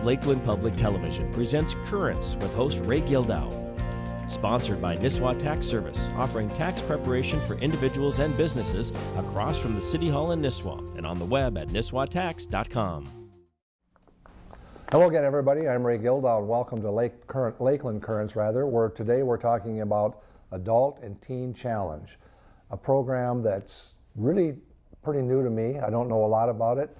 Lakeland Public Television presents Currents with host Ray Gildow. Sponsored by Nisswa Tax Service, offering tax preparation for individuals and businesses across from the City Hall in Nisswa and on the web at nisswatax.com. Hello again, everybody. I'm Ray Gildow, and welcome to Lakeland Currents, where today we're talking about Adult and Teen Challenge, a program that's really pretty new to me. I don't know a lot about it,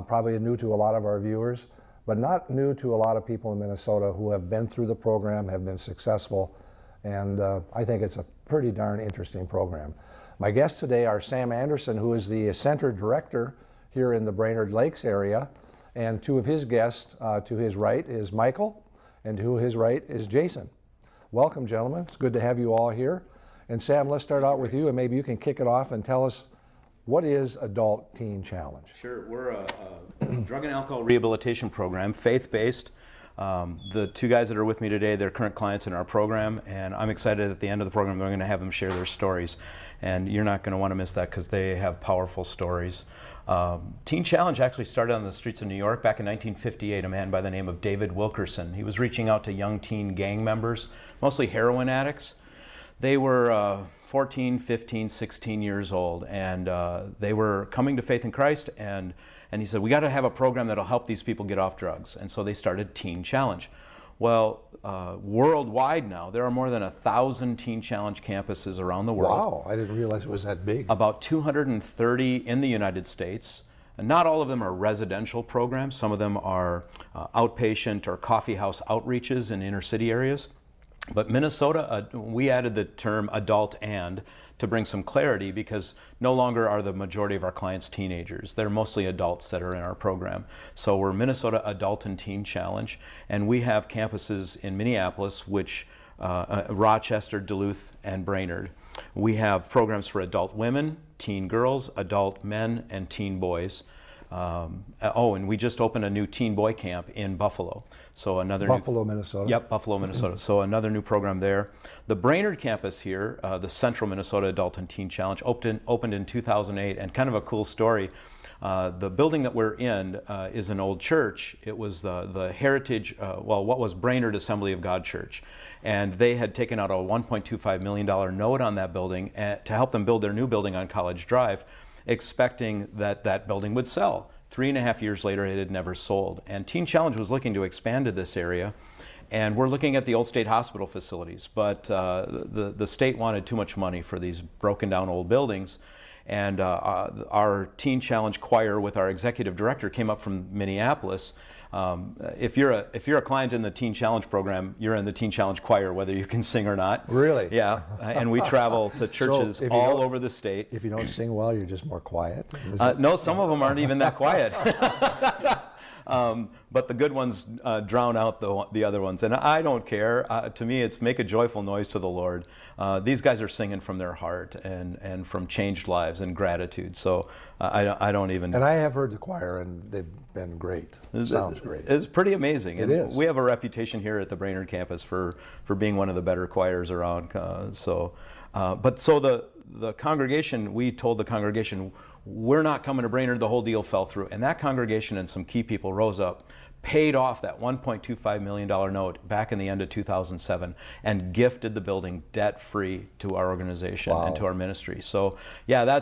probably new to a lot of our viewers, but not new to a lot of people in Minnesota who have been through the program, have been successful, and I think it's a pretty darn interesting program. My guests today are Sam Anderson, who is the Center Director here in the Brainerd Lakes area, and two of his guests to his right is Michael, and to his right is Jason. Welcome, gentlemen. It's good to have you all here. And Sam, let's start out with you, and maybe you can kick it off and tell us, what is Adult Teen Challenge? Sure. We're a drug and alcohol rehabilitation program, faith-based. The two guys that are with me today, they're current clients in our program, and I'm excited at the end of the program we're going to have them share their stories. And you're not going to want to miss that because they have powerful stories. Teen Challenge actually started on the streets of New York back in 1958, a man by the name of David Wilkerson. He was reaching out to young teen gang members, mostly heroin addicts. They were 14, 15, 16 years old, and they were coming to faith in Christ, and he said, we got to have a program that'll help these people get off drugs. And so they started Teen Challenge. Well, worldwide now, there are more than 1,000 Teen Challenge campuses around the world. Wow, I didn't realize it was that big. About 230 in the United States. And not all of them are residential programs. Some of them are outpatient or coffee house outreaches in inner city areas. But Minnesota, we added the term adult and to bring some clarity, because no longer are the majority of our clients teenagers. They're mostly adults that are in our program. So we're Minnesota Adult and Teen Challenge, and we have campuses in Minneapolis, Rochester, Duluth, and Brainerd. We have programs for adult women, teen girls, adult men, and teen boys. And we just opened a new teen boy camp in Buffalo. So Minnesota. Yep, Buffalo, Minnesota. So another new program there. The Brainerd campus here, the Central Minnesota Adult and Teen Challenge, opened in 2008, and kind of a cool story. The building that we're in is an old church. It was the heritage, what was Brainerd Assembly of God Church. And they had taken out a $1.25 million note on that building to help them build their new building on College Drive, expecting that that building would sell. 3.5 years later, it had never sold. And Teen Challenge was looking to expand to this area, and we're looking at the old state hospital facilities, but the state wanted too much money for these broken down old buildings. And our Teen Challenge choir with our executive director came up from Minneapolis. If you're a client in the Teen Challenge program, you're in the Teen Challenge choir, whether you can sing or not. Really? Yeah. And we travel to churches all over the state. If you don't sing well, you're just more quiet? No, some of them aren't even that quiet. But the good ones drown out the other ones. And I don't care. To me, it's make a joyful noise to the Lord. These guys are singing from their heart and from changed lives and gratitude. So I don't even... And I have heard the choir, and they've been great. It sounds great. It's pretty amazing. It is. We have a reputation here at the Brainerd campus for being one of the better choirs around. So the congregation, we told the congregation, we're not coming to Brainerd. The whole deal fell through. And that congregation and some key people rose up, paid off that $1.25 million note back in the end of 2007, and gifted the building debt-free to our organization. Wow. And to our ministry. So yeah,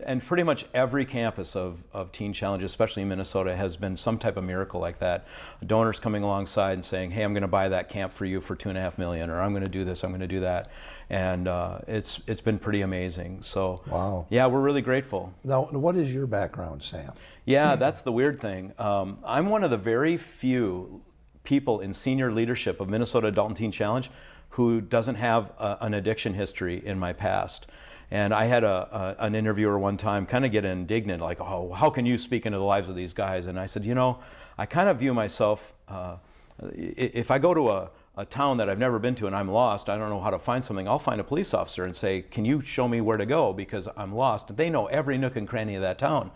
and pretty much every campus of Teen Challenge, especially in Minnesota, has been some type of miracle like that. Donors coming alongside and saying, hey, I'm going to buy that camp for you for $2.5 million, or I'm going to do this, I'm going to do that. And it's been pretty amazing. So wow. Yeah, we're really grateful. Now, what is your background, Sam? Yeah, that's the weird thing. I'm one of the very few people in senior leadership of Minnesota Adult and Teen Challenge who doesn't have an addiction history in my past. And I had an interviewer one time kind of get indignant, like, oh, how can you speak into the lives of these guys? And I said, I kind of view myself, if I go to a town that I've never been to and I'm lost, I don't know how to find something, I'll find a police officer and say, can you show me where to go because I'm lost? They know every nook and cranny of that town.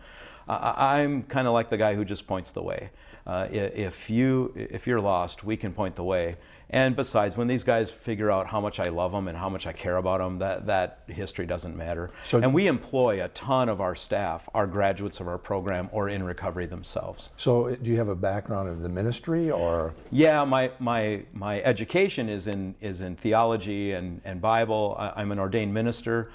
I'm kind of like the guy who just points the way. If you're lost, we can point the way. And besides, when these guys figure out how much I love them and how much I care about them, that history doesn't matter. And we employ a ton of our staff, are graduates of our program or in recovery themselves. So do you have a background in the ministry, or? Yeah, my education is in theology and Bible. I'm an ordained minister.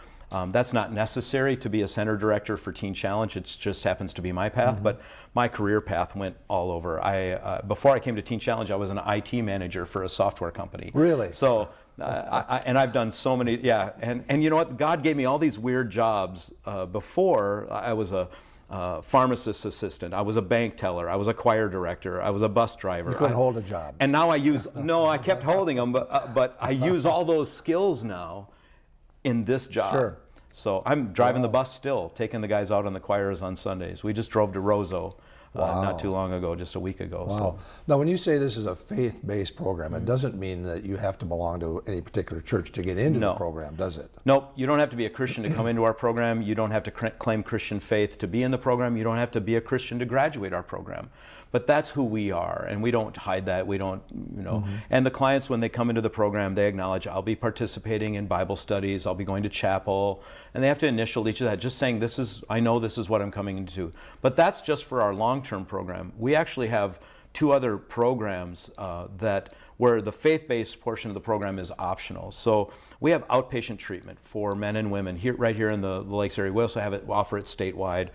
That's not necessary to be a center director for Teen Challenge. It just happens to be my path, but my career path went all over. Before I came to Teen Challenge, I was an IT manager for a software company. Really? So, and I've done so many, yeah. And you know what? God gave me all these weird jobs before. I was a pharmacist assistant. I was a bank teller. I was a choir director. I was a bus driver. You couldn't hold a job. And now I kept holding them, but I use all those skills now in this job. Sure. So I'm driving the bus still, taking the guys out on the choirs on Sundays. We just drove to Roseau not too long ago, just a week ago. Wow. So. Now, when you say this is a faith-based program, it doesn't mean that you have to belong to any particular church to get into the program, does it? Nope. You don't have to be a Christian to come into our program. You don't have to claim Christian faith to be in the program. You don't have to be a Christian to graduate our program. But that's who we are, and we don't hide that. We don't, And the clients, when they come into the program, they acknowledge, I'll be participating in Bible studies, I'll be going to chapel, and they have to initial each of that, just saying, I know this is what I'm coming into. But that's just for our long-term program. We actually have 2 other programs where the faith-based portion of the program is optional. So we have outpatient treatment for men and women right here in the Lakes area. We also offer it statewide,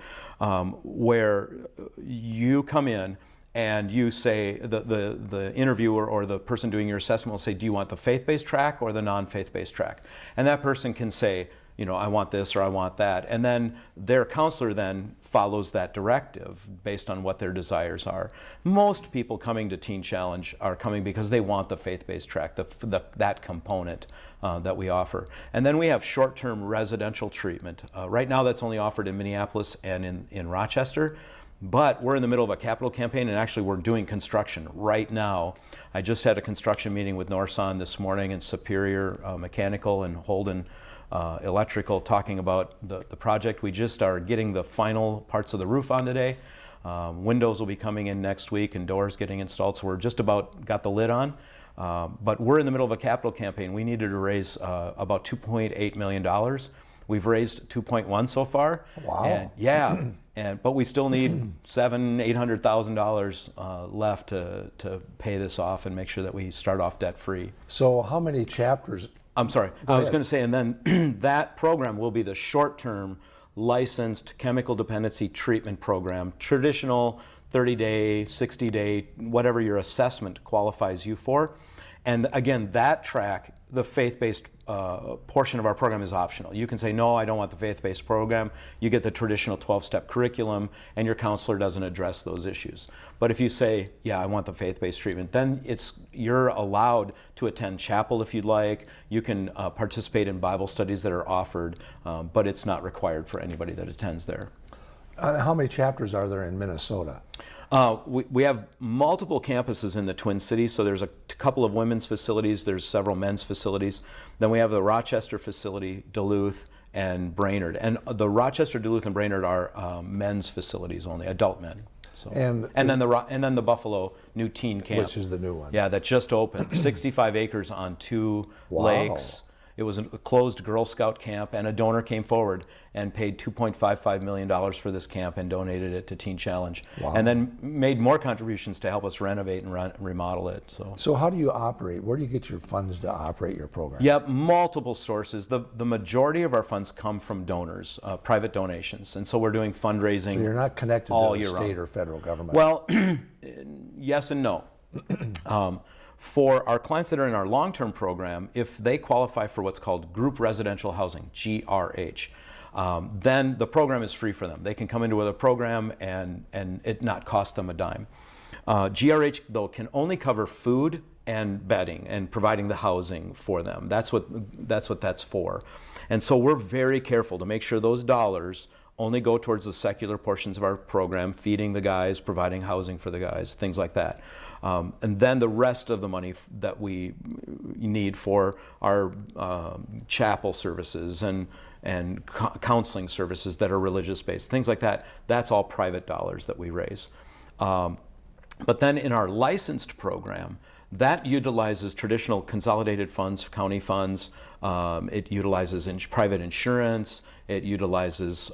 where you come in and you say, the interviewer or the person doing your assessment will say, do you want the faith-based track or the non-faith-based track? And that person can say, I want this or I want that. And then their counselor then follows that directive based on what their desires are. Most people coming to Teen Challenge are coming because they want the faith-based track, that component that we offer. And then we have short-term residential treatment. Right now that's only offered in Minneapolis and in Rochester. But we're in the middle of a capital campaign, and actually we're doing construction right now. I just had a construction meeting with Norson this morning, and Superior Mechanical and Holden Electrical, talking about the project. We just are getting the final parts of the roof on today. Windows will be coming in next week and doors getting installed, so we're just about got the lid on. But we're in the middle of a capital campaign. We needed to raise about $2.8 million. We've raised 2.1 so far. Wow. But we still need $800,000 left to pay this off and make sure that we start off debt free. So how many chapters? I'm sorry. I was going to say, and then that program will be the short-term licensed chemical dependency treatment program, traditional 30-day, 60-day, whatever your assessment qualifies you for. And again, that track, the faith-based portion of our program is optional. You can say, no, I don't want the faith-based program. You get the traditional 12-step curriculum, and your counselor doesn't address those issues. But if you say, yeah, I want the faith-based treatment, then you're allowed to attend chapel if you'd like. You can participate in Bible studies that are offered, but it's not required for anybody that attends there. How many chapters are there in Minnesota? We have multiple campuses in the Twin Cities, so there's a couple of women's facilities, there's several men's facilities. Then we have the Rochester facility, Duluth, and Brainerd. And the Rochester, Duluth, and Brainerd are men's facilities only, adult men. So, and then the Buffalo new teen camp, which is the new one. Yeah, that just opened, 65 acres on 2 lakes. It was a closed Girl Scout camp, and a donor came forward and paid $2.55 million for this camp and donated it to Teen Challenge. Wow. And then made more contributions to help us renovate and remodel it. So how do you operate? Where do you get your funds to operate your program? Yep, multiple sources. The majority of our funds come from donors, private donations. And so we're doing fundraising. So you're not connected to the state or federal government? Well, yes and no. For our clients that are in our long-term program, if they qualify for what's called group residential housing, GRH, then the program is free for them. They can come into the program and it not cost them a dime. GRH, though, can only cover food and bedding and providing the housing for them. That's what that's for. And so we're very careful to make sure those dollars only go towards the secular portions of our program, feeding the guys, providing housing for the guys, things like that. And then the rest of the money that we need for our chapel services and counseling services that are religious based, things like that, that's all private dollars that we raise. But then in our licensed program, that utilizes traditional consolidated funds, county funds. It utilizes private insurance. It utilizes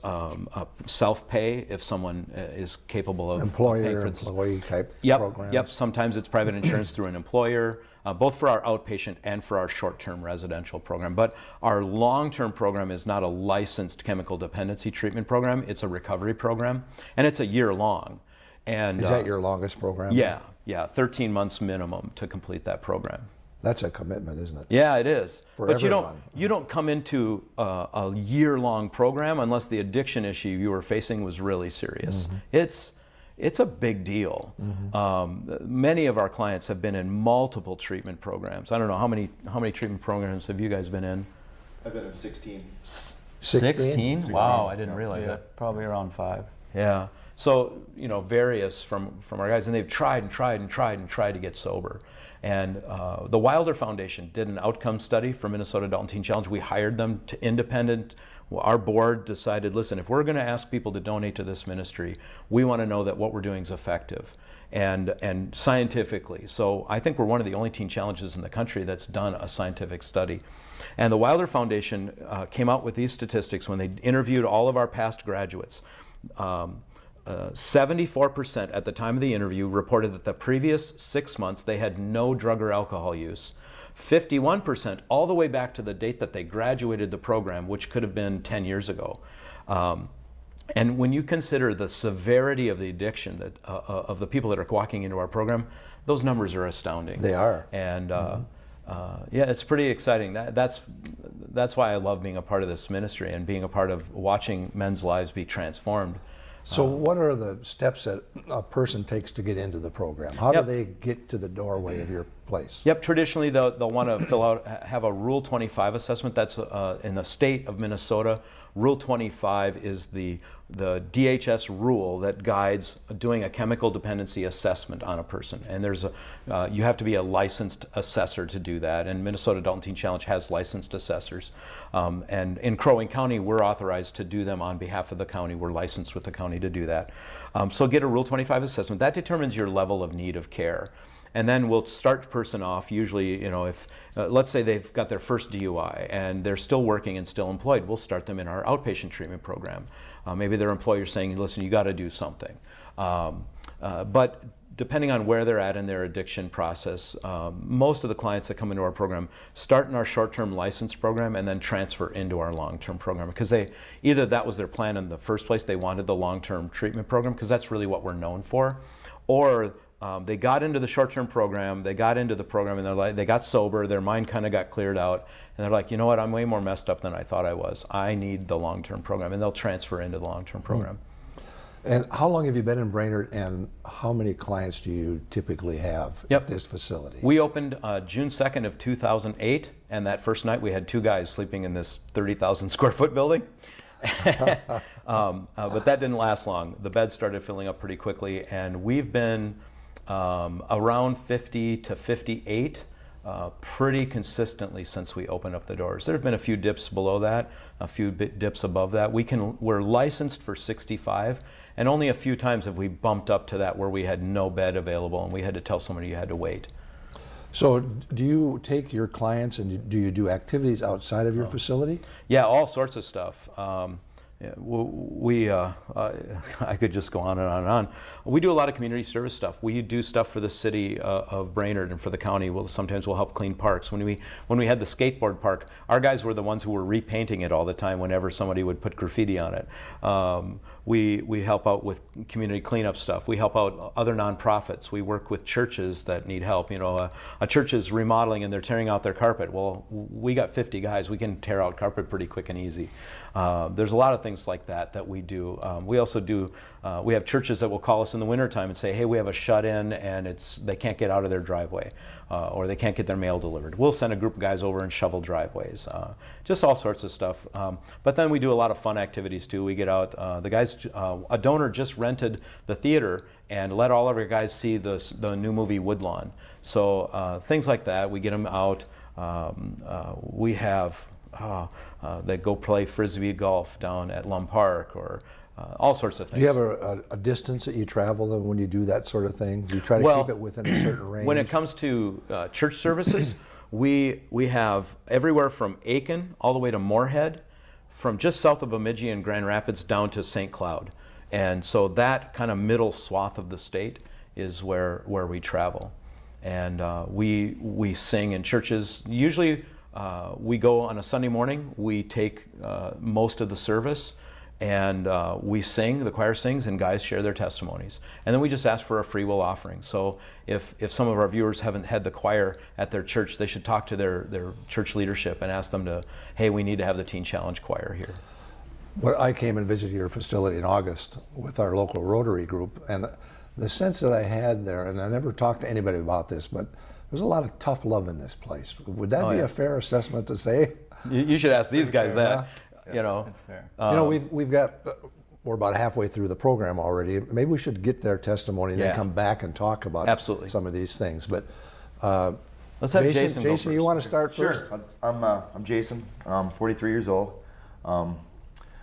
self-pay if someone is capable of paying for employee type Yep, programs. yep. Sometimes it's private insurance through an employer, both for our outpatient and for our short-term residential program. But our long-term program is not a licensed chemical dependency treatment program. It's a recovery program, and it's a year long. And Is that your longest program? Yeah, 13 months minimum to complete that program. That's a commitment, isn't it? Yeah, it is. For But everyone. you don't come into a year-long program unless the addiction issue you were facing was really serious. It's a big deal. Many of our clients have been in multiple treatment programs. I don't know how many treatment programs have you guys been in? I've been in 16. 16? Wow, I didn't realize that. Probably around 5. Yeah. So, various from our guys, and they've tried to get sober. And the Wilder Foundation did an outcome study for Minnesota Adult and Teen Challenge. We hired them to independent. Our board decided, listen, if we're going to ask people to donate to this ministry, we want to know that what we're doing is effective and scientifically. So I think we're one of the only teen challenges in the country that's done a scientific study. And the Wilder Foundation came out with these statistics when they interviewed all of our past graduates. 74% at the time of the interview reported that the previous 6 months they had no drug or alcohol use. 51% all the way back to the date that they graduated the program, which could have been 10 years ago. And when you consider the severity of the addiction that, of the people that are walking into our program, those numbers are astounding. They are. And yeah, it's pretty exciting. That's why I love being a part of this ministry and being a part of watching men's lives be transformed. So what are the steps that a person takes to get into the program? How do they get to the doorway of your place? Yep, traditionally they'll want to have a Rule 25 assessment. That's in the state of Minnesota. Rule 25 is the DHS rule that guides doing a chemical dependency assessment on a person. And you have to be a licensed assessor to do that. And Minnesota Adult and Teen Challenge has licensed assessors. And in Crow Wing County, we're authorized to do them on behalf of the county. We're licensed with the county to do that. So get a Rule 25 assessment. That determines your level of need of care. And then we'll start the person off, usually, if, let's say they've got their first DUI and they're still working and still employed, we'll start them in our outpatient treatment program. Maybe their employer's saying, listen, you got to do something. But depending on where they're at in their addiction process, most of the clients that come into our program start in our short-term license program and then transfer into our long-term program, because either that was their plan in the first place, they wanted the long-term treatment program, because that's really what we're known for, or they got into the short-term program, they got into the program, and they got sober, their mind kind of got cleared out, and they're like, you know what, I'm way more messed up than I thought I was. I need the long-term program, and they'll transfer into the long-term program. And how long have you been in Brainerd, and how many clients do you typically have at this facility? We opened June 2nd of 2008, and that first night we had 2 guys sleeping in this 30,000 square foot building. But that didn't last long. The beds started filling up pretty quickly, and we've been around 50 to 58 pretty consistently since we opened up the doors. There have been a few dips below that, a few dips above that. We're licensed for 65, and only a few times have we bumped up to that where we had no bed available and we had to tell somebody you had to wait. So do you take your clients and do you do activities outside of your facility? Yeah, all sorts of stuff. I could just go on and on and on. We do a lot of community service stuff. We do stuff for the city of Brainerd and for the county. Sometimes we'll help clean parks. When we had the skateboard park, our guys were the ones who were repainting it all the time whenever somebody would put graffiti on it. We help out with community cleanup stuff. We help out other nonprofits. We work with churches that need help. A church is remodeling and they're tearing out their carpet. Well, we got 50 guys. We can tear out carpet pretty quick and easy. There's a lot of things like that we do. We also do, we have churches that will call us in the wintertime and say, hey, we have a shut-in and they can't get out of their driveway, or they can't get their mail delivered. We'll send a group of guys over and shovel driveways, just all sorts of stuff. But then we do a lot of fun activities too. We get out, the guys, a donor just rented the theater and let all of our guys see the new movie Woodlawn. So things like that, we get them out. We have, they go play Frisbee golf down at Lum Park, or all sorts of things. Do you have a distance that you travel when you do that sort of thing? Do you try to keep it within a certain range? When it comes to church services, we have everywhere from Aiken all the way to Moorhead, from just south of Bemidji and Grand Rapids down to St. Cloud. And so that kind of middle swath of the state is where we travel. And we sing in churches. Usually we go on a Sunday morning, we take most of the service, and we sing, the choir sings, and guys share their testimonies. And then we just ask for a free will offering. So if some of our viewers haven't had the choir at their church, they should talk to their church leadership and ask them to, hey, we need to have the Teen Challenge Choir here. Well, I came and visited your facility in August with our local Rotary group, and the sense that I had there, and I never talked to anybody about this, but there's a lot of tough love in this place. Would that be a fair assessment to say? You should ask these guys that. You know, that's fair. We've got, we're about halfway through the program already. Maybe we should get their testimony and then come back and talk about some of these things. But let's have Jason go Jason, first. you want to start first? Sure. I'm Jason. I'm 43 years old.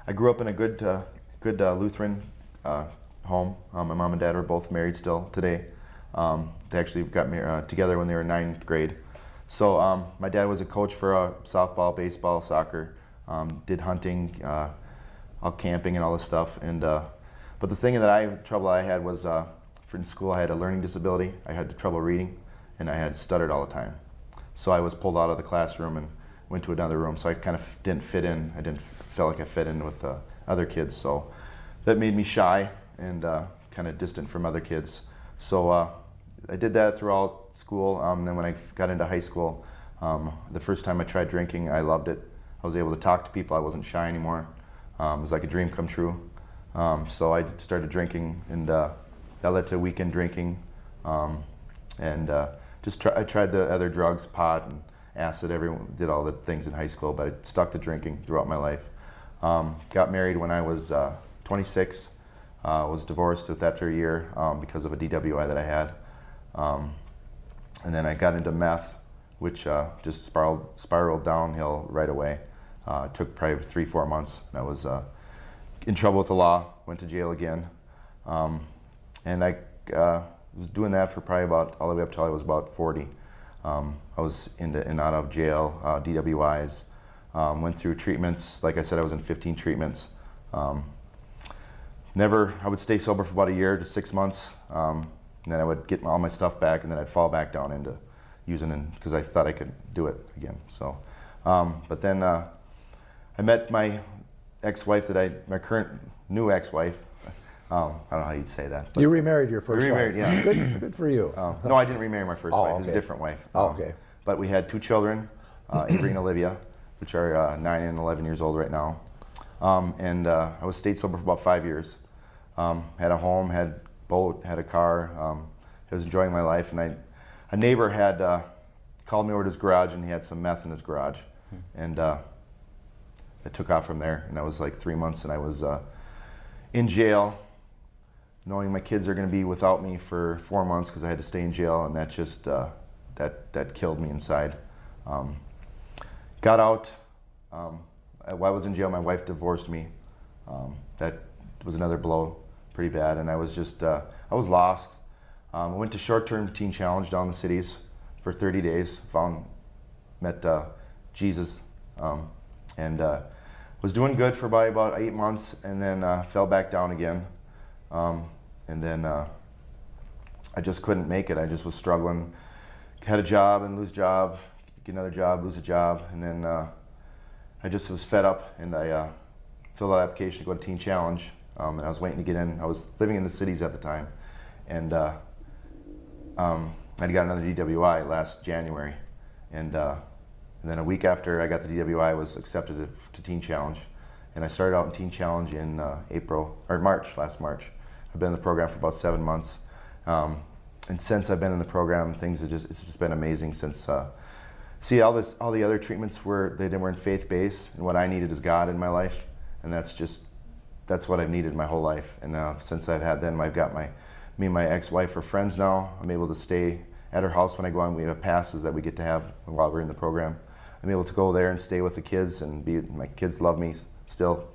I grew up in a good Lutheran home. My mom and dad are both married still today. They actually got married together when they were in 9th grade. So my dad was a coach for softball, baseball, soccer. Did hunting, out camping and all this stuff. And but the thing trouble I had was in school I had a learning disability. I had trouble reading, and I had stuttered all the time. So I was pulled out of the classroom and went to another room. So I kind of didn't fit in. I didn't feel like I fit in with other kids. So that made me shy and kind of distant from other kids. So I did that throughout school. Then when I got into high school, the first time I tried drinking, I loved it. I was able to talk to people. I wasn't shy anymore. It was like a dream come true. So I started drinking, and that led to weekend drinking. I tried the other drugs, pot and acid. Everyone did all the things in high school, but I stuck to drinking throughout my life. Got married when I was 26. Was divorced after a year because of a DWI that I had. And then I got into meth, which just spiraled downhill right away. It took probably 3-4 months. I was in trouble with the law, went to jail again. And I was doing that for probably all the way up till I was about 40. I was in and out of jail, DWIs, went through treatments. Like I said, I was in 15 treatments. I would stay sober for about a year to 6 months. And then I would get all my stuff back, and then I'd fall back down into using it because I thought I could do it again. So, but then I met my ex-wife my current new ex-wife. I don't know how you'd say that. You remarried your first wife. Remarried, yeah. Good for you. No, I didn't remarry my first wife. It was a different wife. Okay. But we had 2 children, Avery and Olivia, which are 9 and 11 years old right now. I was stayed sober for about 5 years. Had a home, had a boat, had a car. I was enjoying my life, and a neighbor had called me over to his garage, and he had some meth in his garage. And I took off from there, and I was like 3 months, and I was in jail, knowing my kids are going to be without me for 4 months because I had to stay in jail, and that just that killed me inside. Got out. While I was in jail, my wife divorced me. That was another blow, pretty bad, and I was just I was lost. I went to short-term teen challenge down the cities for 30 days. Met Jesus. And was doing good for about 8 months, and then fell back down again. And then I just couldn't make it. I just was struggling. Had a job and lose job, get another job, lose a job, and then I just was fed up, and I filled out an application to go to Teen Challenge, and I was waiting to get in. I was living in the cities at the time, and I got another DWI last January, and then a week after I got the DWI, I was accepted to Teen Challenge, and I started out in Teen Challenge in last March. I've been in the program for about 7 months, and since I've been in the program, it's just been amazing. Since all the other treatments they weren't faith-based, and what I needed is God in my life, and that's what I've needed my whole life. And since I've had them, I've got me and my ex-wife are friends now. I'm able to stay at her house when I go on. We have passes that we get to have while we're in the program. I'm able to go there and stay with the kids, and my kids love me still.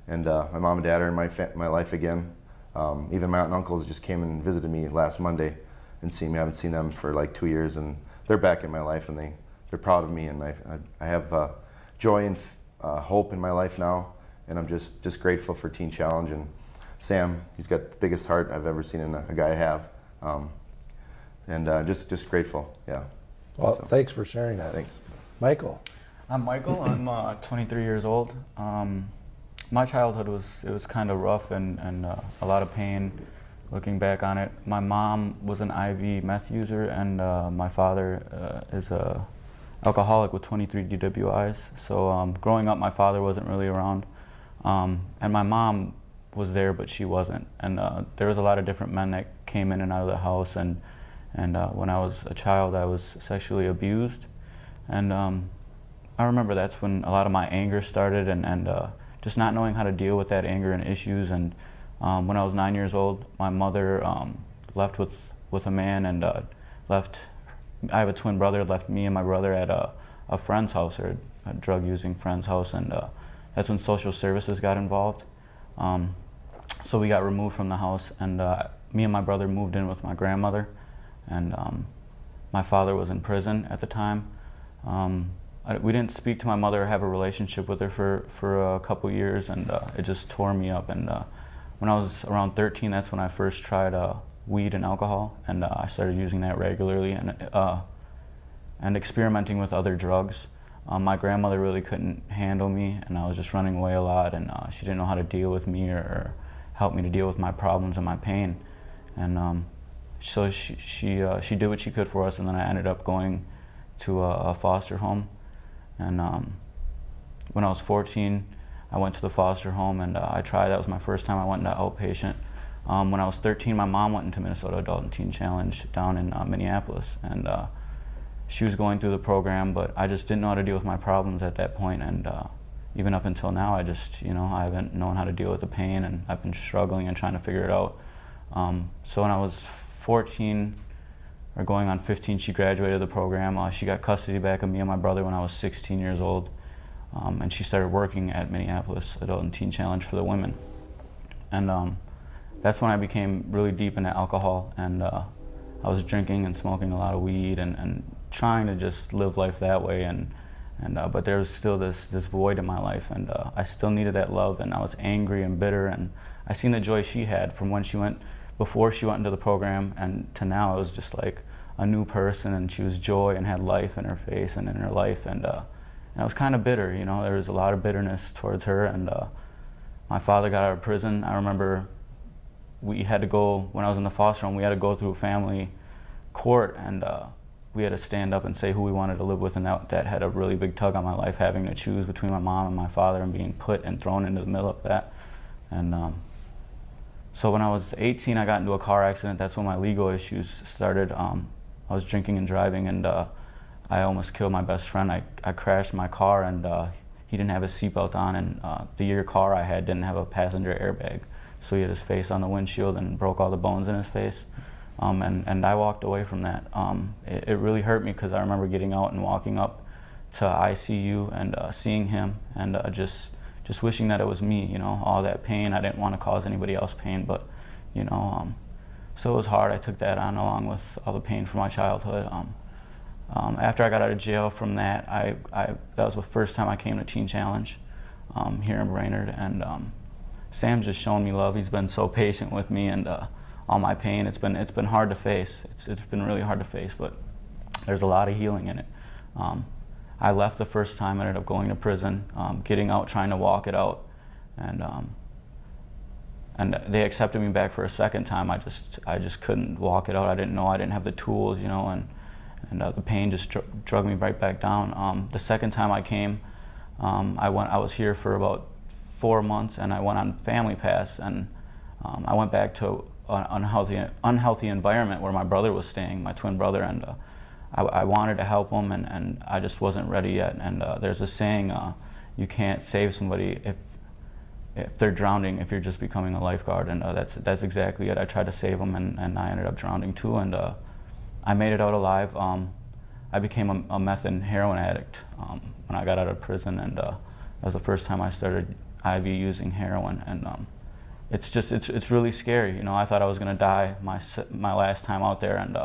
And my mom and dad are in my life again. Even my aunt and uncles just came and visited me last Monday and seen me. I haven't seen them for like 2 years, and they're back in my life, and they're proud of me. And I have joy and hope in my life now, and I'm just grateful for Teen Challenge. And Sam, he's got the biggest heart I've ever seen in a guy have. And just grateful, yeah. Well, thanks for sharing that. Thanks. Michael. I'm Michael. I'm 23 years old. My childhood was kind of rough and a lot of pain. Looking back on it, my mom was an IV meth user, and my father is a alcoholic with 23 DWIs. So growing up, my father wasn't really around, and my mom was there, but she wasn't. And there was a lot of different men that came in and out of the house, and when I was a child, I was sexually abused. And I remember that's when a lot of my anger started, and just not knowing how to deal with that anger and issues. And when I was 9 years old, my mother left with a man, and left. I have a twin brother. Left me and my brother at a friend's house, or a drug-using friend's house, and that's when social services got involved. So we got removed from the house, and me and my brother moved in with my grandmother, and my father was in prison at the time. We didn't speak to my mother or have a relationship with her for a couple years, and it just tore me up. And when I was around 13, that's when I first tried weed and alcohol, and I started using that regularly and experimenting with other drugs. My grandmother really couldn't handle me, and I was just running away a lot, and she didn't know how to deal with me or help me to deal with my problems and my pain. And so she did what she could for us, and then I ended up going to a foster home. And when I was 14, I went to the foster home, and that was my first time I went into outpatient. When I was 13, my mom went into Minnesota Adult and Teen Challenge down in Minneapolis, and she was going through the program, but I just didn't know how to deal with my problems at that point. And even up until now, I haven't known how to deal with the pain, and I've been struggling and trying to figure it out. So when I was 14, or going on 15, she graduated the program. She got custody back of me and my brother when I was 16 years old, and she started working at Minneapolis Adult and Teen Challenge for the women. And that's when I became really deep into alcohol, and I was drinking and smoking a lot of weed and trying to just live life that way. But there was still this void in my life, and I still needed that love, and I was angry and bitter, and I seen the joy she had from before she went into the program, and to now. It was just like a new person, and she was joy and had life in her face and in her life, and I was kind of bitter. There was a lot of bitterness towards her. And my father got out of prison. I remember we had to go, when I was in the foster home, we had to go through family court, and we had to stand up and say who we wanted to live with, and that had a really big tug on my life, having to choose between my mom and my father, and being put and thrown into the middle of that. And so when I was 18, I got into a car accident. That's when my legal issues started. I was drinking and driving, and I almost killed my best friend. I crashed my car, and he didn't have his seatbelt on, and the year car I had didn't have a passenger airbag. So he had his face on the windshield and broke all the bones in his face. And I walked away from that. It really hurt me, because I remember getting out and walking up to ICU and seeing him, and just wishing that it was me, all that pain. I didn't want to cause anybody else pain, but, so it was hard. I took that on along with all the pain from my childhood. After I got out of jail from that, that was the first time I came to Teen Challenge here in Brainerd, and Sam's just shown me love. He's been so patient with me, and all my pain. It's been hard to face. It's been really hard to face, but there's a lot of healing in it. I left the first time, ended up going to prison, getting out, trying to walk it out, and they accepted me back for a second time. I just couldn't walk it out. I didn't have the tools, and the pain just drug me right back down. The second time I came, I was here for about 4 months, and I went on family pass, and I went back to an unhealthy environment where my brother was staying, my twin brother, and I wanted to help him, and I just wasn't ready yet. And there's a saying, you can't save somebody if they're drowning, if you're just becoming a lifeguard, and that's exactly it. I tried to save him, and I ended up drowning too, and I made it out alive. I became a meth and heroin addict when I got out of prison, and that was the first time I started IV using heroin, and it's really scary. You know, I thought I was gonna die my last time out there, and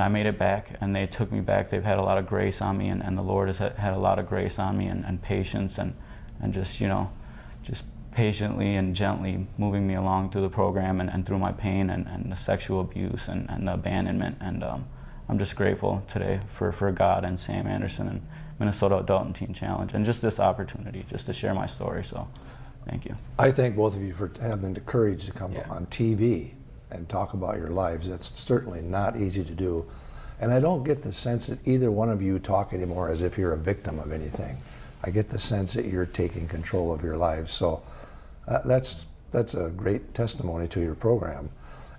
I made it back, and they took me back. They've had a lot of grace on me, and the Lord has had a lot of grace on me, and patience, and just, you know, just patiently and gently moving me along through the program and through my pain and the sexual abuse and the abandonment. And I'm just grateful today for God and Sam Anderson and Minnesota Adult and Teen Challenge, and just this opportunity just to share my story. So thank you. I thank both of you for having the courage to come on TV and talk about your lives. That's certainly not easy to do. And I don't get the sense that either one of you talk anymore as if you're a victim of anything. I get the sense that you're taking control of your lives. So that's a great testimony to your program.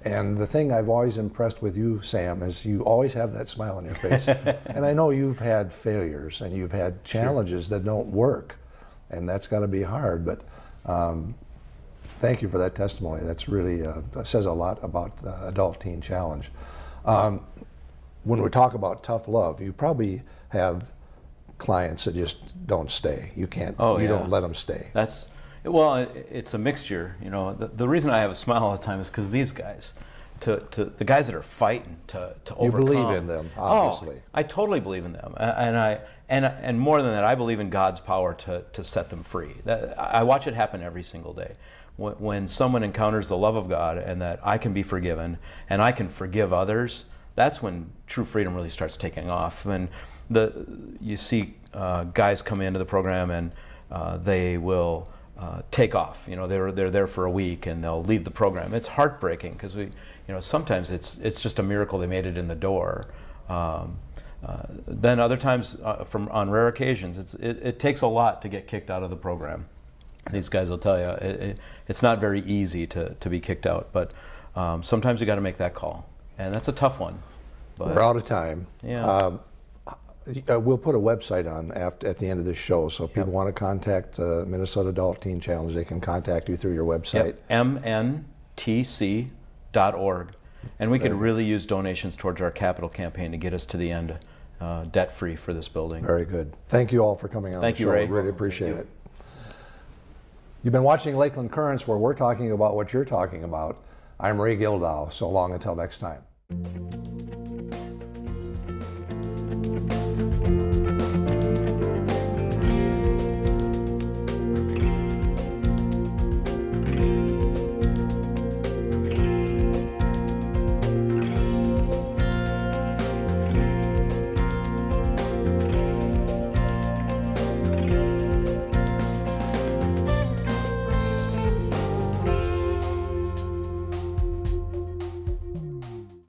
And the thing I've always impressed with you, Sam, is you always have that smile on your face. And I know you've had failures and you've had challenges that don't work, and that's got to be hard. But thank you for that testimony. That's really says a lot about the Adult Teen Challenge. When we talk about tough love, you probably have clients that just don't stay. You can't. You don't let them stay. Well, it's a mixture. You know, the reason I have a smile all the time is because these guys, to the guys that are fighting to overcome. You believe in them, obviously. I totally believe in them, and more than that, I believe in God's power to set them free. I watch it happen every single day. When someone encounters the love of God and that I can be forgiven and I can forgive others, that's when true freedom really starts taking off. And you see guys come into the program and they will take off. You know, they're there for a week and they'll leave the program. It's heartbreaking because sometimes it's just a miracle they made it in the door. Then other times, on rare occasions, it takes a lot to get kicked out of the program. These guys will tell you it's not very easy to be kicked out, but sometimes you got to make that call, and that's a tough one. But we're out of time. Yeah. We'll put a website on at the end of this show, so if people want to contact Minnesota Adult Teen Challenge, they can contact you through your website. mntc.org. And we could really use donations towards our capital campaign to get us to the end debt-free for this building. Very good. Thank you all for coming on Thank the you, show. Ray. Really appreciate it. You've been watching Lakeland Currents, where we're talking about what you're talking about. I'm Ray Gildow. So long until next time.